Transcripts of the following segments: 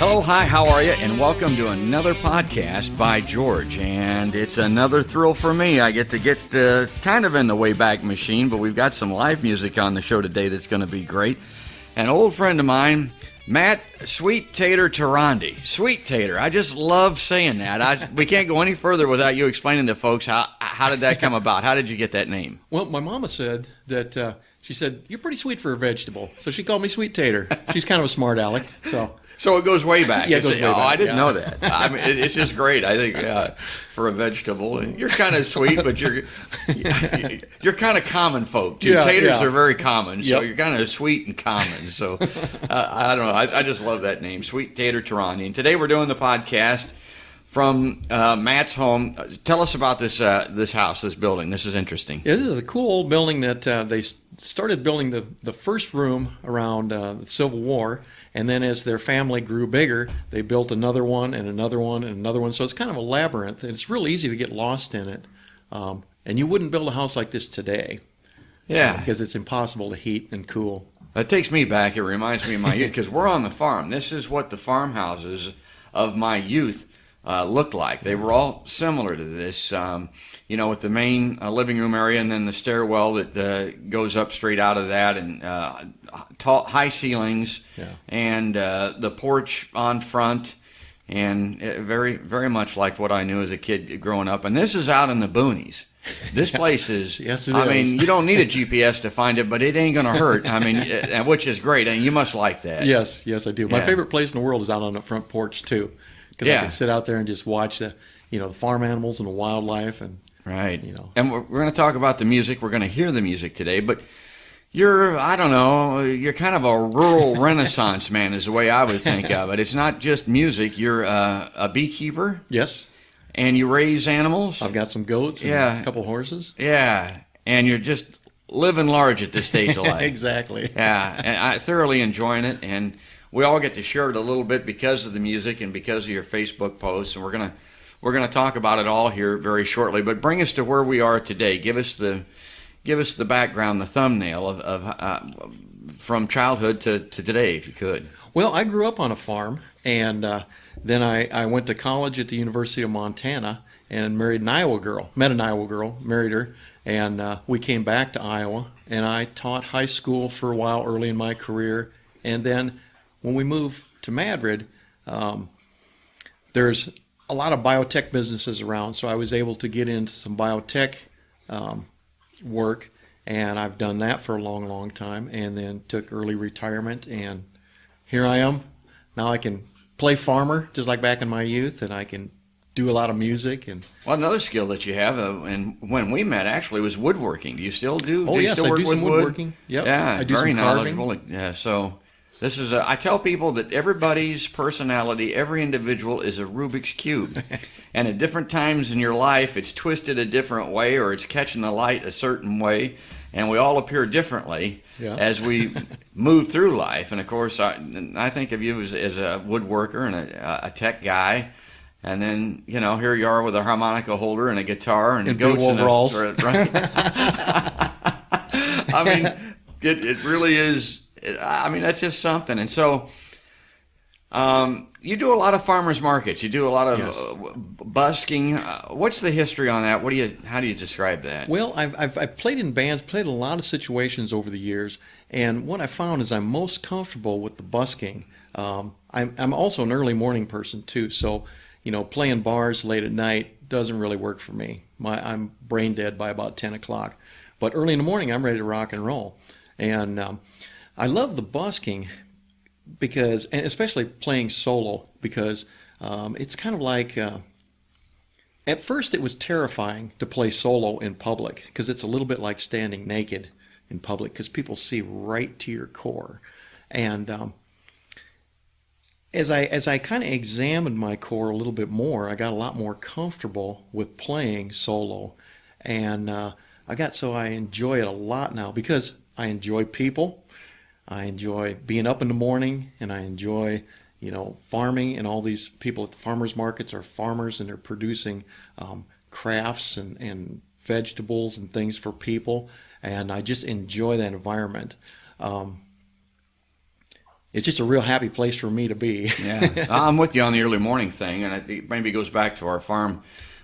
Hello, hi, how are you? And welcome to another podcast by George. And it's another thrill for me. I get kind of in the Wayback Machine, but we've got some live music on the show today that's going to be great. An old friend of mine, Matt Sweet Tater Tarandi. Sweet Tater. I just love saying that. We can't go any further without you explaining to folks how did that come about? How did you get that name? Well, my mama said that she said, "You're pretty sweet for a vegetable." So she called me Sweet Tater. She's kind of a smart aleck. So it goes way back. Yeah, it goes way back. I didn't know that. I mean, it's just great. I think for a vegetable, you're kind of sweet, but you're kind of common folk too. Taters are very common, so you're kind of sweet and common. So I don't know. I just love that name, Sweet Tater Tarandi. And today we're doing the podcast from Matt's home. Tell us about this house, this building. This is interesting. Yeah, this is a cool old building that they started building the first room around the Civil War. And then as their family grew bigger, they built another one and another one and another one. So it's kind of a labyrinth. And it's real easy to get lost in it. And you wouldn't build a house like this today. Yeah. Because it's impossible to heat and cool. That takes me back. It reminds me of my youth because we're on the farm. This is what the farmhouses of my youth looked like. They were all similar to this, with the main living room area and then the stairwell that goes up straight out of that, and tall, high ceilings, and the porch on front, and very, very much like what I knew as a kid growing up. And this is out in the boonies. This place is, yes, it I is. mean, you don't need a GPS to find it, but it ain't going to hurt. I mean, which is great. And you must like that. Yes, I do. My favorite place in the world is out on the front porch, too. Because I can sit out there and just watch the farm animals and the wildlife. And right. And we're going to talk about the music. We're going to hear the music today. But you're kind of a rural renaissance man is the way I would think of it. It's not just music. You're a beekeeper. Yes. And you raise animals. I've got some goats and a couple horses. Yeah. And you're just living large at this stage of life. Exactly. Yeah. And I thoroughly enjoying it. And we all get to share it a little bit because of the music and because of your Facebook posts. And we're gonna talk about it all here very shortly. But bring us to where we are today. Give us the background, the thumbnail of from childhood to today, if you could. Well, I grew up on a farm, and then I went to college at the University of Montana and married an Iowa girl. Met an Iowa girl, married her, and we came back to Iowa. And I taught high school for a while early in my career, and then when we moved to Madrid, there's a lot of biotech businesses around, so I was able to get into some biotech work, and I've done that for a long, long time, and then took early retirement, and here I am. Now I can play farmer just like back in my youth, and I can do a lot of music. And well, another skill that you have, and when we met actually, was woodworking. Do you still do? Oh, yes, I do some woodworking. Yep. Yeah, I do very some carving. knowledgeable. Yeah, so. This is I tell people that everybody's personality, every individual is a Rubik's Cube. And at different times in your life, it's twisted a different way or it's catching the light a certain way. And we all appear differently as we move through life. And, of course, I think of you as a woodworker and a tech guy. And then, here you are with a harmonica holder and a guitar and goats in overalls. Right? I mean, it really is. That's just something. And so you do a lot of farmers markets. You do a lot of busking. What's the history on that? How do you describe that? Well, I've played in bands, played in a lot of situations over the years, and what I found is I'm most comfortable with the busking. I'm also an early morning person too, so playing bars late at night doesn't really work for me. I'm brain dead by about 10 o'clock. But early in the morning, I'm ready to rock and roll. And I love the busking because, and especially playing solo, because it's kind of like, at first it was terrifying to play solo in public because it's a little bit like standing naked in public because people see right to your core. And as I kind of examined my core a little bit more, I got a lot more comfortable with playing solo. And I enjoy it a lot now because I enjoy people. I enjoy being up in the morning, and I enjoy, farming, and all these people at the farmers markets are farmers, and they're producing crafts and vegetables and things for people, and I just enjoy that environment. it's just a real happy place for me to be. Yeah, I'm with you on the early morning thing, and it maybe goes back to our farm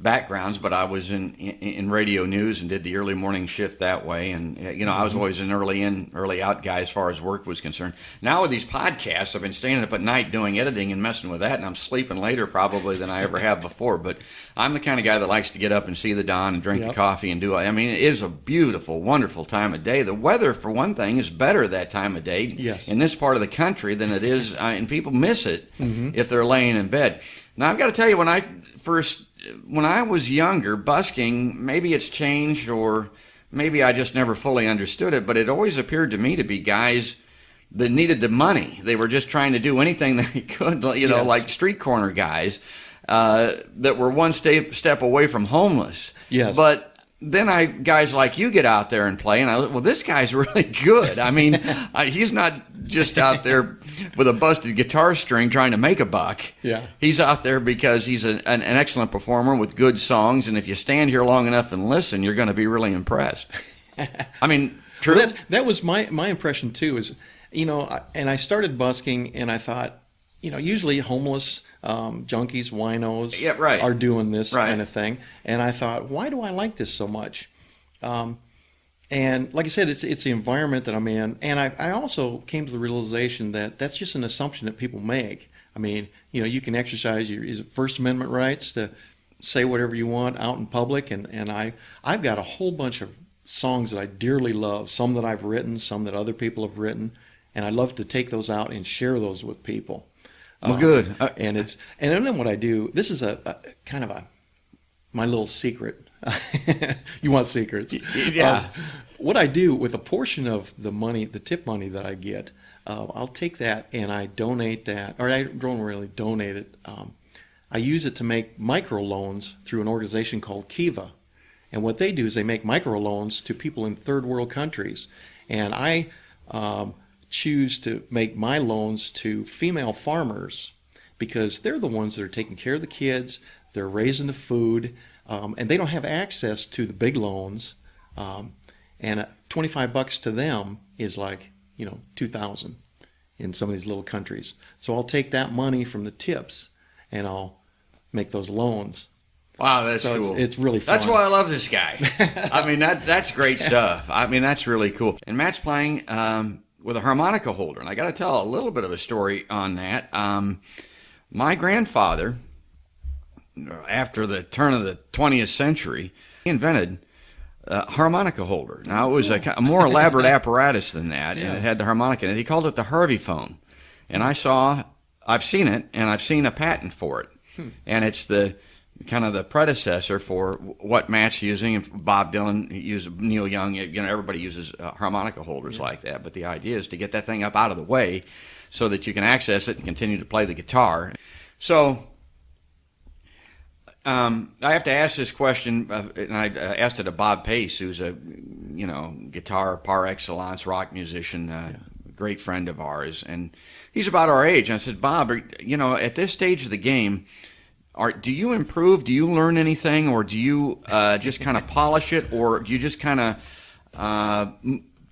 backgrounds, but I was in radio news and did the early morning shift that way, and I was always an early in, early out guy as far as work was concerned. Now with these podcasts, I've been staying up at night doing editing and messing with that, and I'm sleeping later probably than I ever have before. But I'm the kind of guy that likes to get up and see the dawn and drink the coffee and do it. I mean, it is a beautiful, wonderful time of day. The weather, for one thing, is better that time of day in this part of the country than it is, and people miss it if they're laying in bed. Now, I've got to tell you, when I was younger, busking, maybe it's changed or maybe I just never fully understood it, but it always appeared to me to be guys that needed the money. They were just trying to do anything they could, like street corner guys that were one step away from homeless. Yes. But then guys like you get out there and play, and this guy's really good. I mean, he's not just out there with a busted guitar string trying to make a buck. Yeah. He's out there because he's an excellent performer with good songs, and if you stand here long enough and listen, you're going to be really impressed. I mean, true. Well, that was my impression too. Is and I started busking, and I thought, usually homeless junkies, winos are doing this kind of thing. And I thought, why do I like this so much? And like I said, it's the environment that I'm in. And I also came to the realization that that's just an assumption that people make. I mean, you can exercise your First Amendment rights to say whatever you want out in public. And I've got a whole bunch of songs that I dearly love, some that I've written, some that other people have written. And I love to take those out and share those with people. Well, good. And then what I do, this is a kind of my little secret. You want secrets? Yeah. What I do with a portion of the money, the tip money that I get, I'll take that and I donate that, or I don't really donate it. I use it to make microloans through an organization called Kiva. And what they do is they make microloans to people in third world countries. And I choose to make my loans to female farmers because they're the ones that are taking care of the kids, they're raising the food, and they don't have access to the big loans. And $25 to them is like, $2,000 in some of these little countries. So I'll take that money from the tips and I'll make those loans. Wow, that's cool. It's really fun. That's why I love this guy. I mean, that's great stuff. I mean, that's really cool. And Matt's playing with a harmonica holder, and I got to tell a little bit of a story on that. My grandfather, after the turn of the 20th century, he invented a harmonica holder. Now, it was a more elaborate apparatus than that, and it had the harmonica in it. He called it the Harvey phone. And I've seen it, and I've seen a patent for it. And it's the kind of the predecessor for what Matt's using, and Bob Dylan uses, Neil Young, everybody uses harmonica holders like that. But the idea is to get that thing up out of the way so that you can access it and continue to play the guitar. So I have to ask this question, and I asked it to Bob Pace, who's a guitar par excellence rock musician, great friend of ours, and he's about our age. And I said, Bob, at this stage of the game, do you improve? Do you learn anything, or do you just kind of polish it, or do you just kind of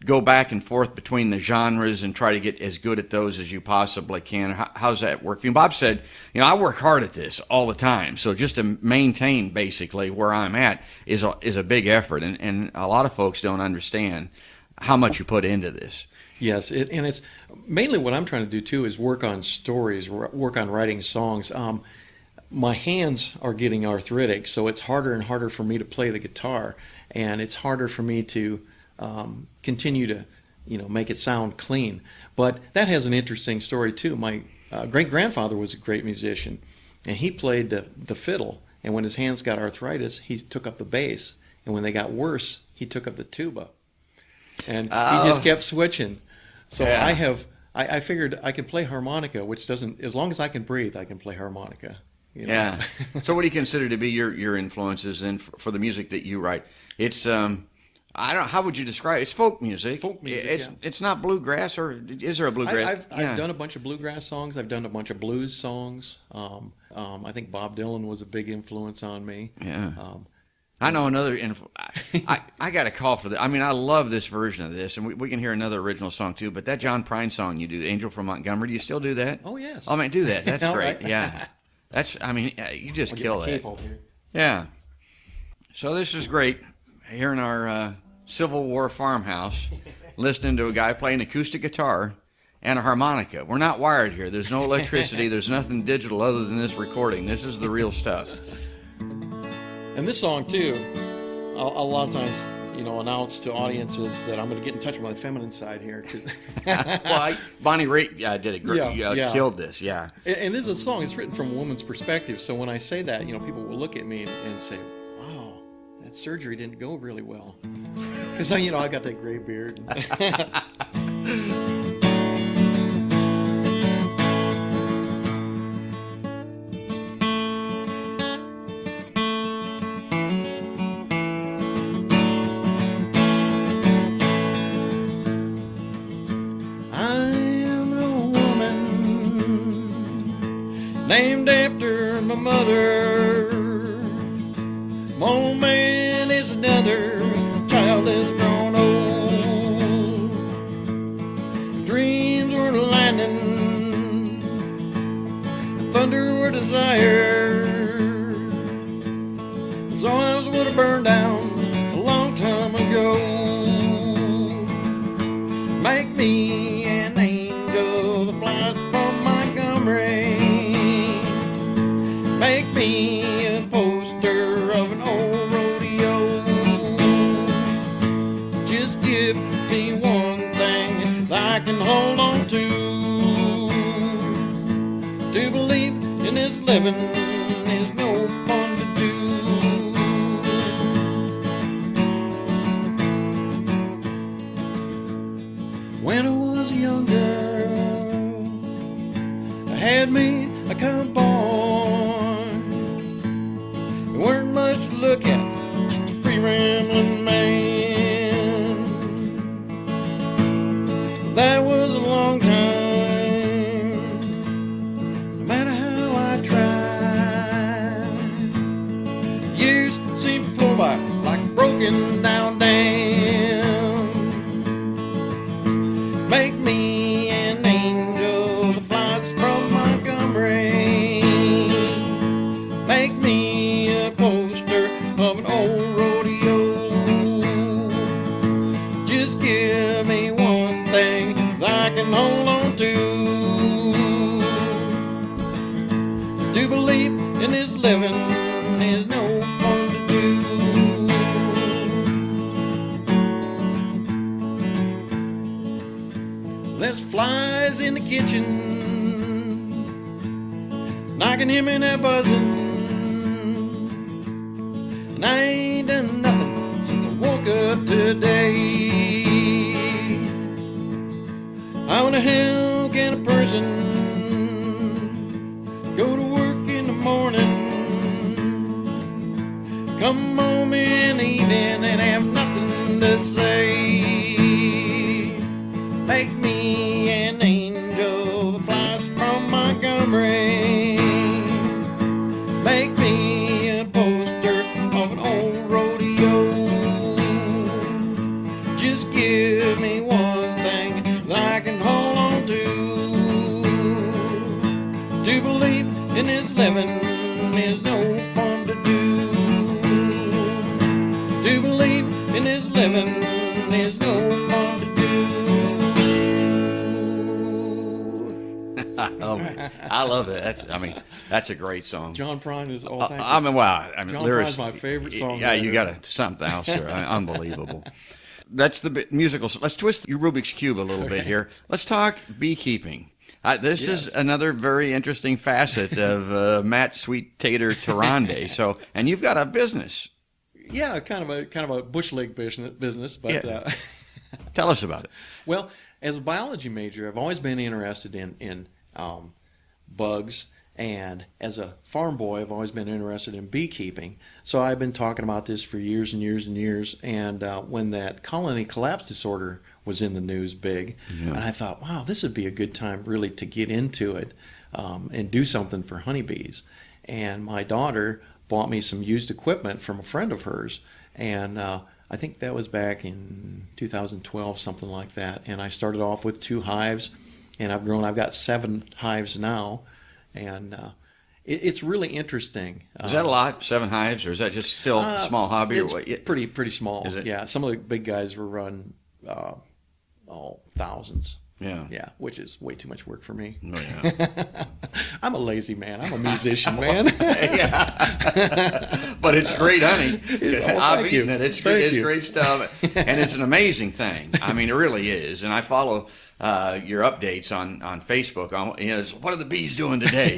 go back and forth between the genres and try to get as good at those as you possibly can? How's that work for you? Bob said, I work hard at this all the time, so just to maintain basically where I'm at is a big effort, and a lot of folks don't understand how much you put into this. Yes, and it's mainly what I'm trying to do too is work on stories, work on writing songs. My hands are getting arthritic, so it's harder and harder for me to play the guitar, and it's harder for me to continue to, make it sound clean. But that has an interesting story too. My great-grandfather was a great musician, and he played the fiddle, and when his hands got arthritis, he took up the bass, and when they got worse, he took up the tuba. And he just kept switching. So I figured I could play harmonica, which doesn't, as long as I can breathe, I can play harmonica. Yeah. So what do you consider to be your influences in for the music that you write? It's I don't know, how would you describe it? It's folk music. Folk music. It's not bluegrass, or is there a bluegrass? I've done a bunch of bluegrass songs. I've done a bunch of blues songs. I think Bob Dylan was a big influence on me. Yeah. I know another. I got a call for that. I mean, I love this version of this, and we can hear another original song too. But that John Prine song you do, "Angel from Montgomery," do you still do that? Oh, yes. Oh man, do that. That's All great. right. Yeah, that's. I mean, you just I'll kill get my that. cape over here. Yeah. So this is great. Here in our Civil War farmhouse, listening to a guy playing acoustic guitar and a harmonica. We're not wired here. There's no electricity. There's nothing digital other than this recording. This is the real stuff. And this song, too, a lot of times, announce to audiences that I'm going to get in touch with my feminine side here. Bonnie Raitt did it great. Yeah. Killed this, yeah. And this is a song, it's written from a woman's perspective. So when I say that, people will look at me and say, wow, that surgery didn't go really well. Because, I got that gray beard. Named after my mother. My old man is another. Child is grown old. Dreams were lightning. Thunder were desire. So I would have burned down a long time ago. Make me an angel that flies from Montgomery. Make me a poster of an old rodeo. Just give me one thing that I can hold on to. To believe in this living is no fun to do. When I was a young girl, I had me a kind boy. Weren't much to look at, just a free rambling man. That was a long time, no matter how I tried. Years seem to flow by like a broken down dam. Make me an angel that flies from Montgomery. Make me a poster of an old rodeo. Just give me one thing that I can hold on to. To believe in this living is no fun to do. There's flies in the kitchen, and I can hear me now buzzing. And I ain't done nothing since I woke up today. How in the hell can a person go to work in the morning, come home in the evening and have nothing to say? Make me an angel that flies from Montgomery. Make me a poster of an old rodeo. Just give me one thing that I can hold on to. To believe in this living is no fun to do. To believe in this living is no fun to do. I love it. That's a great song. John Prine is all thank you. Wow. John lyrics, Prine's my favorite song. Yeah, you got something else there. Unbelievable. That's the musical. Let's twist your Rubik's Cube a little bit here. Let's talk beekeeping. This is another very interesting facet of Matt Sweet Tater Tarande. So, and you've got a business. Yeah, kind of a bush league business, but Yeah. Tell us about it. Well, as a biology major, I've always been interested in bugs, and as a farm boy, I've always been interested in beekeeping. So I've been talking about this for years and years and years. And when that colony collapse disorder was in the news big, and I thought, wow, this would be a good time really to get into it and do something for honeybees. And my daughter bought me some used equipment from a friend of hers, and I think that was back in 2012, something like that. And I started off with 2 hives, and I've grown. I've got 7 hives now, and it's really interesting. Is that a lot, 7 hives, or is that just still a small hobby? It's or what? pretty small. Is it? Yeah, some of the big guys will run thousands. Yeah. Yeah, which is way too much work for me. Oh, yeah. I'm a lazy man. I'm a musician, man. Yeah. But it's great honey. I've eaten it. It's great stuff. And it's an amazing thing. I mean, it really is. And I follow your updates on Facebook. It's, what are the bees doing today?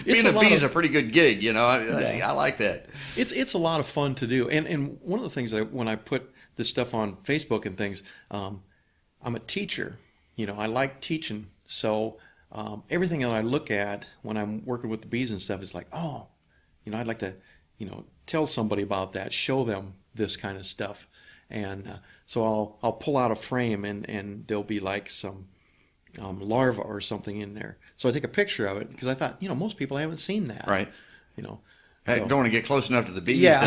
Being a bee is a pretty good gig. I like that. It's a lot of fun to do. And one of the things when I put this stuff on Facebook and things, I'm a teacher. I like teaching. So everything that I look at when I'm working with the bees and stuff is like, I'd like to, tell somebody about that, show them this kind of stuff. And so I'll pull out a frame and there'll be like some larva or something in there. So I take a picture of it because I thought, most people haven't seen that. Right. I So, don't want to get close enough to the bees. yeah,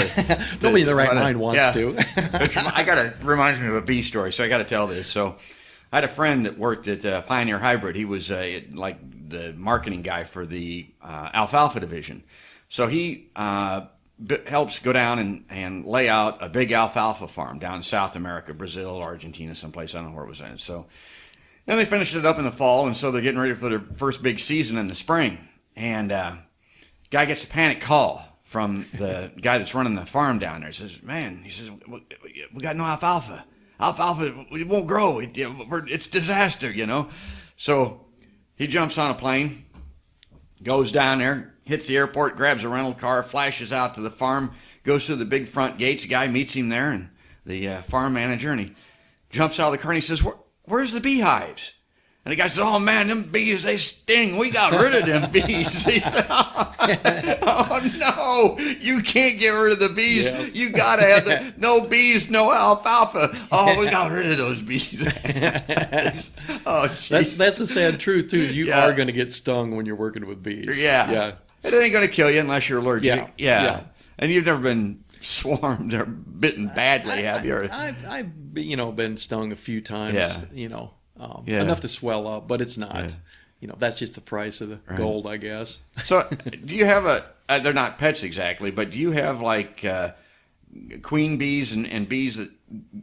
nobody in their right mind wants to. Reminds me of a bee story, so I got to tell this. So I had a friend that worked at Pioneer Hybrid. He was like the marketing guy for the alfalfa division. So he helps go down and lay out a big alfalfa farm down in South America, Brazil, Argentina, someplace. I don't know where it was at. So then they finished it up in the fall, and so they're getting ready for their first big season in the spring. And guy gets a panic call from the guy that's running the farm down there. He says, we got no alfalfa. Alfalfa, it won't grow. It's disaster, So he jumps on a plane, goes down there, hits the airport, grabs a rental car, flashes out to the farm, goes through the big front gates. The guy meets him there, and the farm manager, and he jumps out of the car and he says, where's the beehives? And the guy says, oh, man, them bees, they sting. We got rid of them bees. He said, oh, no, you can't get rid of the bees. Yes. You got to have no bees, no alfalfa. Oh, we got rid of those bees. Oh, geez. That's the sad truth, too, is you are going to get stung when you're working with bees. Yeah. It ain't going to kill you unless you're allergic. Yeah. And you've never been swarmed or bitten badly, have you? I've been stung a few times, enough to swell up, but it's not. That's just the price of the gold, I guess. So do you have they're not pets exactly, but do you have like queen bees and bees that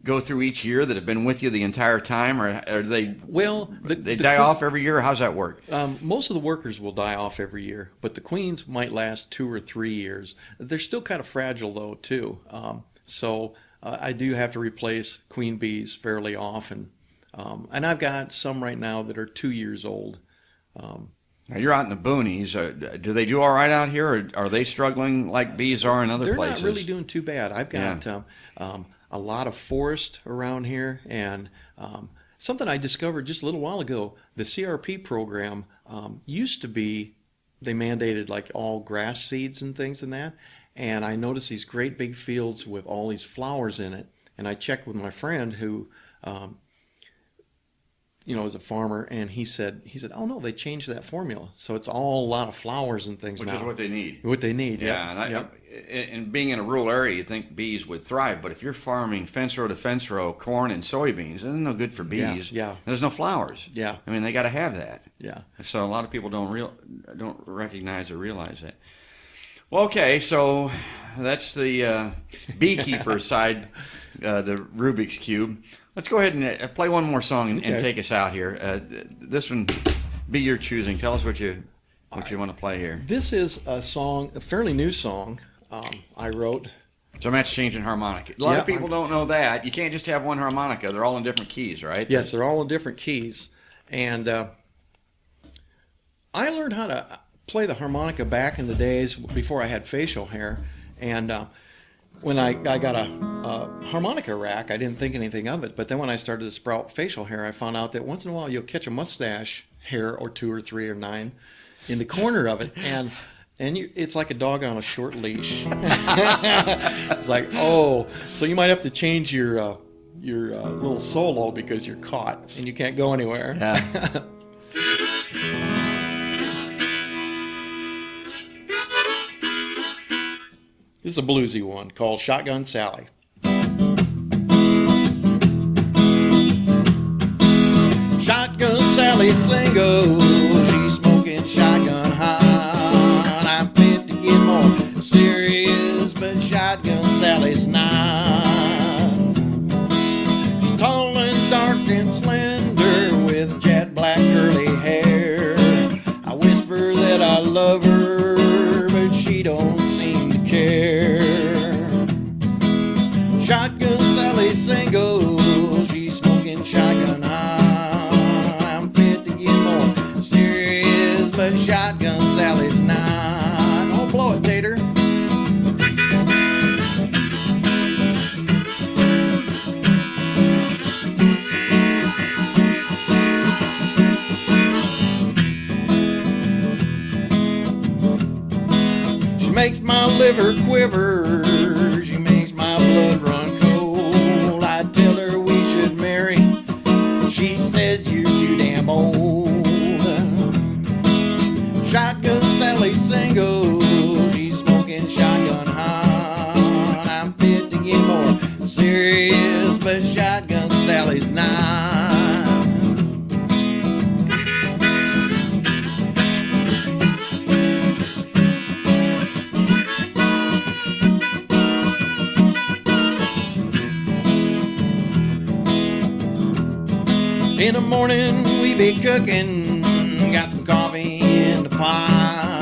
go through each year that have been with you the entire time, or are they? Well, they die off every year. How's that work? Most of the workers will die off every year, but the queens might last 2 or 3 years. They're still kind of fragile though too. So I do have to replace queen bees fairly often. And I've got some right now that are 2 years old. Now you're out in the boonies. Do they do all right out here, or are they struggling like bees are in other places? They're not really doing too bad. I've got a lot of forest around here, and something I discovered just a little while ago, the CRP program used to be, they mandated like all grass seeds and things and that, and I noticed these great big fields with all these flowers in it, and I checked with my friend who is a farmer, and he said, oh no, they changed that formula, so it's all a lot of flowers and things now. Which is what they need. What they need, yeah. And being in a rural area, you'd think bees would thrive, but if you're farming fence row to fence row corn and soybeans, it's no good for bees. Yeah. There's no flowers. Yeah. I mean, they got to have that. Yeah. So a lot of people don't recognize or realize that. Well, okay, so that's the beekeeper side, the Rubik's Cube. Let's go ahead and play one more song and take us out here. This one, be your choosing. Tell us what you want to play here. This is a fairly new song I wrote. So Matt's changing harmonica. A lot of people don't know that. You can't just have one harmonica. They're all in different keys, right? Yes, they're all in different keys. And I learned how to play the harmonica back in the days before I had facial hair. And when I got a harmonica rack, I didn't think anything of it. But then when I started to sprout facial hair, I found out that once in a while you'll catch a mustache hair or 2 or 3 or 9 in the corner of it, and it's like a dog on a short leash. It's like, oh, so you might have to change your little solo because you're caught and you can't go anywhere. Yeah. This is a bluesy one called Shotgun Sally. Shotgun Sally single, she's smoking shotgun hot. I'm fit to get more serious, but Shotgun Sally's not. She's tall and dark and slender with jet black curly hair. I whisper that I love her, but she don't seem to care. Shotgun Sally single, she's smoking shotgun hot. But Shotgun Sally's not. Oh, blow it, Tater. She makes my liver quiver. She makes my blood run cold. I tell her we should marry. She says you're too damn old. Shotgun Sally single, she's smoking shotgun hot. I'm fit to get more serious, but Shotgun Sally's not. In the morning we be cooking, got some coffee in the pot.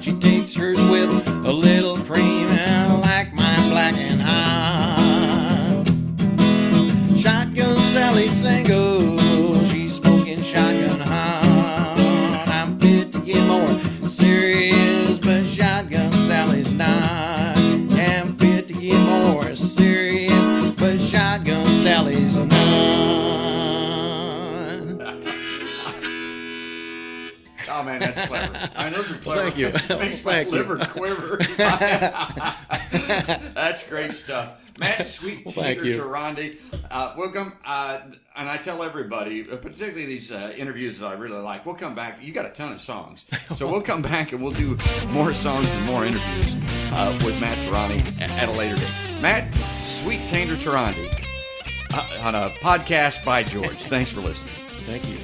She takes hers with a little cream, and I like mine black and hot. Shotgun Sally single, she's smoking shotgun hot. I'm fit to get more serious, but Shotgun Sally's not. Yeah, I'm fit to get more serious, but Shotgun Sally's not. Oh man, that's clever. I mean, those are clever. Thank you. It makes my liver quiver. That's great stuff. Matt Sweet Tater Tarandy, welcome. And I tell everybody, particularly these interviews that I really like, we'll come back. You got a ton of songs, so we'll come back and we'll do more songs and more interviews with Matt Tarandy at a later date. Matt Sweet Tater Tarandy on a podcast by George. Thanks for listening. Thank you.